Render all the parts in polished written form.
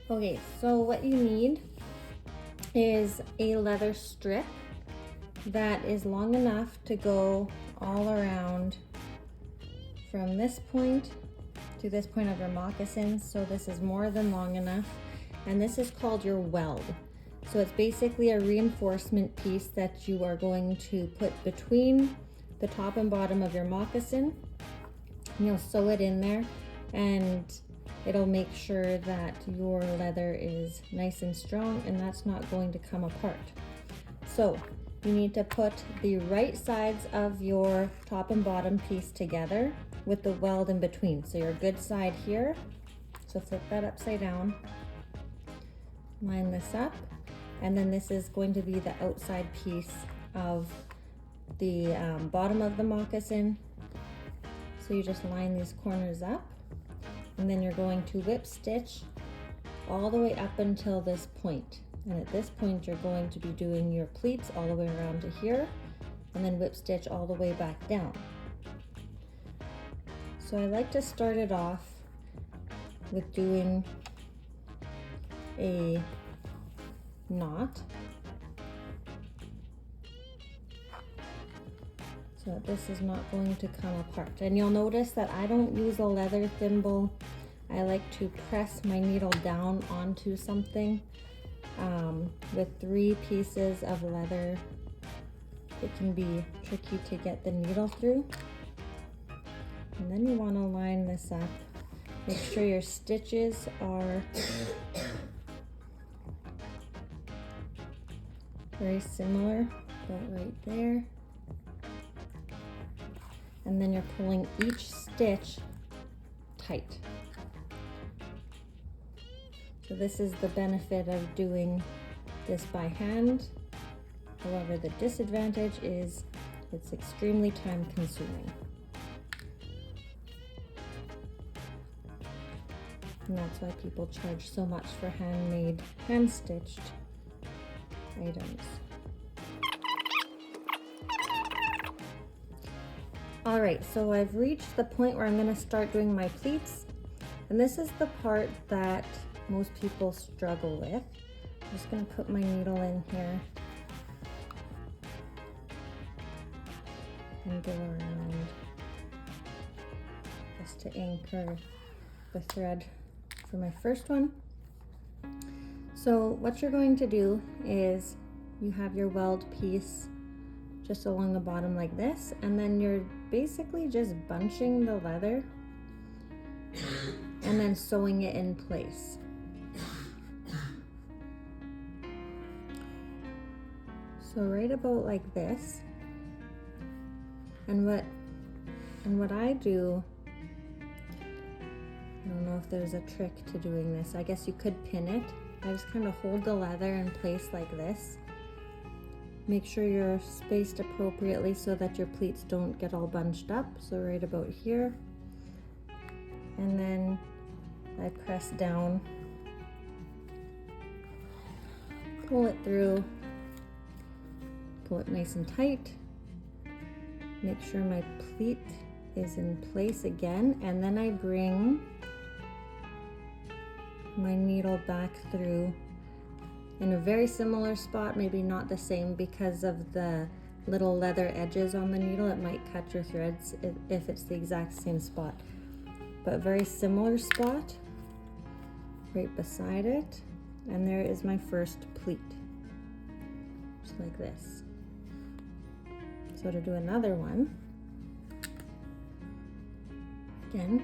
Okay, so what you need is a leather strip that is long enough to go all around from this point to this point of your moccasin. So this is more than long enough, and this is called your weld. So it's basically a reinforcement piece that you are going to put between the top and bottom of your moccasin. You'll sew it in there, and it'll make sure that your leather is nice and strong and that's not going to come apart. So you need to put the right sides of your top and bottom piece together with the weld in between. So your good side here, so flip that upside down, line this up, and then this is going to be the outside piece of the bottom of the moccasin. So you just line these corners up, and then you're going to whip stitch all the way up until this point. And at this point, you're going to be doing your pleats all the way around to here, and then whip stitch all the way back down. So I like to start it off with doing a knot, so that this is not going to come apart. And you'll notice that I don't use a leather thimble. I like to press my needle down onto something. With 3 pieces of leather, it can be tricky to get the needle through. And then you want to line this up. Make sure your stitches are very similar, about right there. And then you're pulling each stitch tight. So this is the benefit of doing this by hand. However, the disadvantage is it's extremely time consuming. And that's why people charge so much for handmade, hand-stitched items. All right, so I've reached the point where I'm gonna start doing my pleats. And this is the part that most people struggle with. I'm just gonna put my needle in here and go around just to anchor the thread for my first one. So what you're going to do is you have your weld piece just along the bottom like this, and then you're basically just bunching the leather and then sewing it in place. So right about like this. And what I do, I don't know if there's a trick to doing this. I guess you could pin it. I just kind of hold the leather in place like this. Make sure you're spaced appropriately so that your pleats don't get all bunched up. So right about here. And then I press down, pull it through, pull it nice and tight. Make sure my pleat is in place again, and then I bring my needle back through in a very similar spot, maybe not the same because of the little leather edges on the needle. It might cut your threads if it's the exact same spot, but very similar spot right beside it. And there is my first pleat, just like this. So to do another one, again,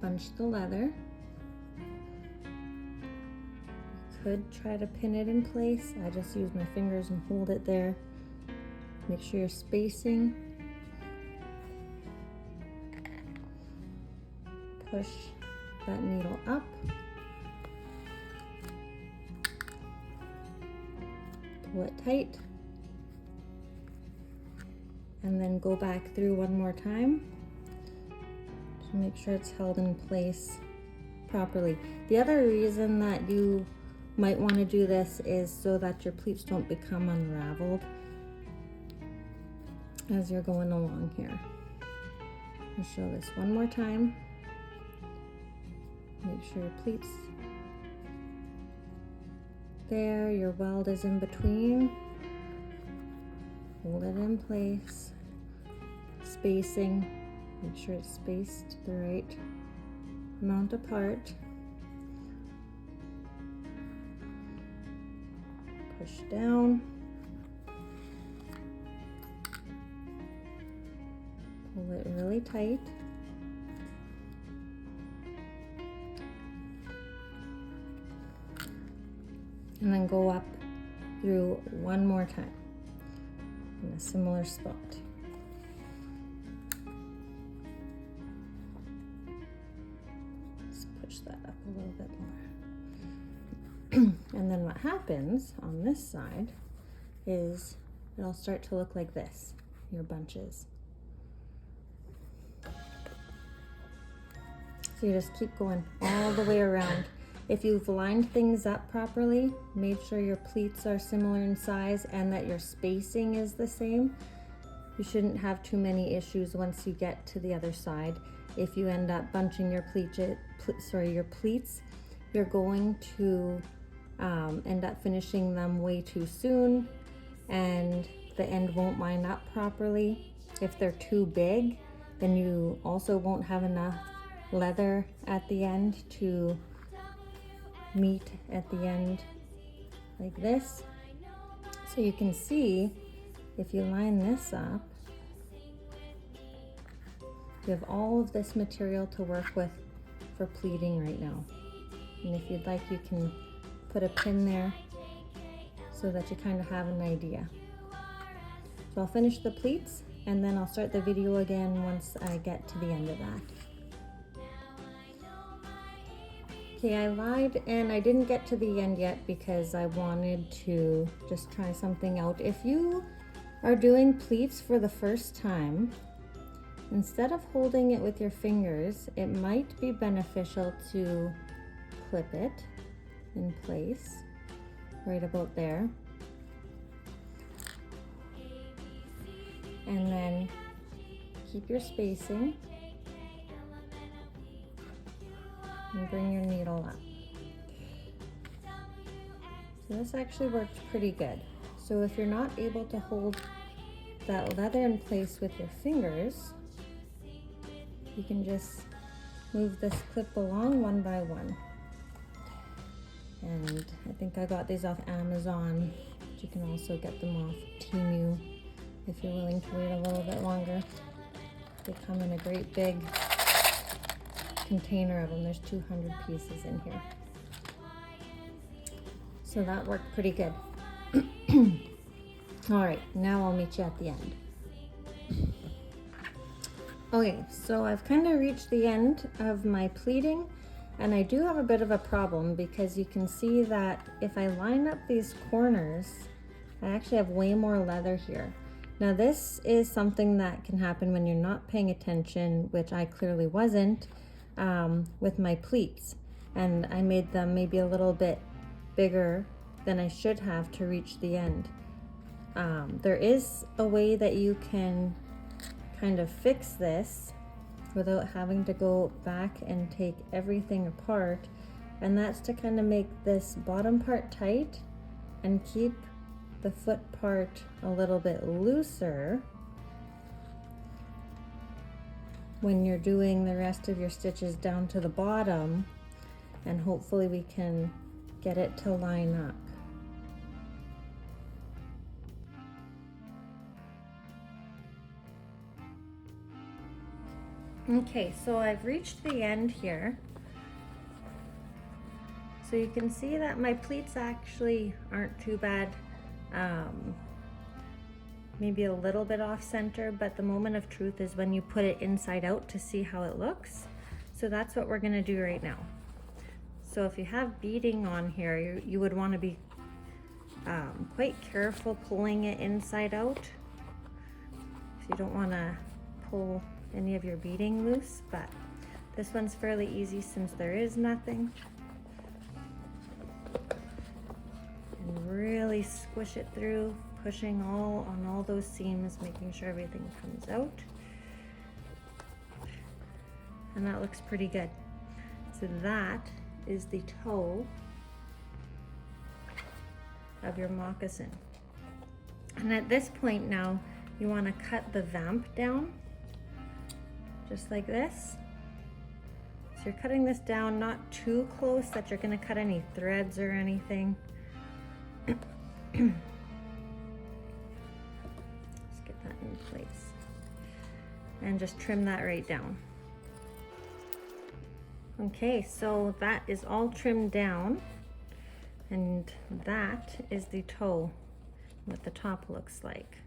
bunch the leather. You could try to pin it in place. I just use my fingers and hold it there. Make sure you're spacing. Push that needle up. Pull it tight. And then go back through one more time to make sure it's held in place properly. The other reason that you might want to do this is so that your pleats don't become unraveled as you're going along here. I'll show this one more time. Make sure your pleats there, your weld is in between. Hold it in place. Spacing, make sure it's spaced the right amount apart. Push down. Pull it really tight. And then go up through one more time in a similar spot. Let's push that up a little bit more. And then what happens on this side is it'll start to look like this, your bunches. So you just keep going all the way around. If you've lined things up properly, made sure your pleats are similar in size and that your spacing is the same, you shouldn't have too many issues once you get to the other side. If you end up bunching your pleats, you're going to end up finishing them way too soon and the end won't line up properly. If they're too big, then you also won't have enough leather at the end to meet at the end like this. So you can see if you line this up, you have all of this material to work with for pleating right now. And if you'd like, you can put a pin there so that you kind of have an idea. So I'll finish the pleats and then I'll start the video again once I get to the end of that. Okay, I lied and I didn't get to the end yet because I wanted to just try something out. If you are doing pleats for the first time, instead of holding it with your fingers, it might be beneficial to clip it in place right about there. And then keep your spacing. And bring your needle up. So this actually worked pretty good. So if you're not able to hold that leather in place with your fingers, you can just move this clip along one by one. And I think I got these off Amazon, but you can also get them off Temu if you're willing to wait a little bit longer. They come in a great big container of them. There's 200 pieces in here. So that worked pretty good. All right, now I'll meet you at the end. Okay, so I've kind of reached the end of my pleating and I do have a bit of a problem because you can see that if I line up these corners, I actually have way more leather here. Now this is something that can happen when you're not paying attention, which I clearly wasn't, with my pleats, and I made them maybe a little bit bigger than I should have to reach the end. There is a way that you can kind of fix this without having to go back and take everything apart, and that's to kind of make this bottom part tight and keep the foot part a little bit looser when you're doing the rest of your stitches down to the bottom, and hopefully we can get it to line up. Okay, so I've reached the end here. So you can see that my pleats actually aren't too bad. Maybe a little bit off center, but the moment of truth is when you put it inside out to see how it looks. So that's what we're gonna do right now. So if you have beading on here, you would want to be quite careful pulling it inside out. So you don't want to pull any of your beading loose, but this one's fairly easy since there is nothing. And really squish it through, pushing on all those seams, making sure everything comes out. And that looks pretty good. So that is the toe of your moccasin. And at this point now, you want to cut the vamp down, just like this. So you're cutting this down not too close that you're going to cut any threads or anything. Let's get that in place. And just trim that right down. Okay, so that is all trimmed down. And that is the toe, what the top looks like.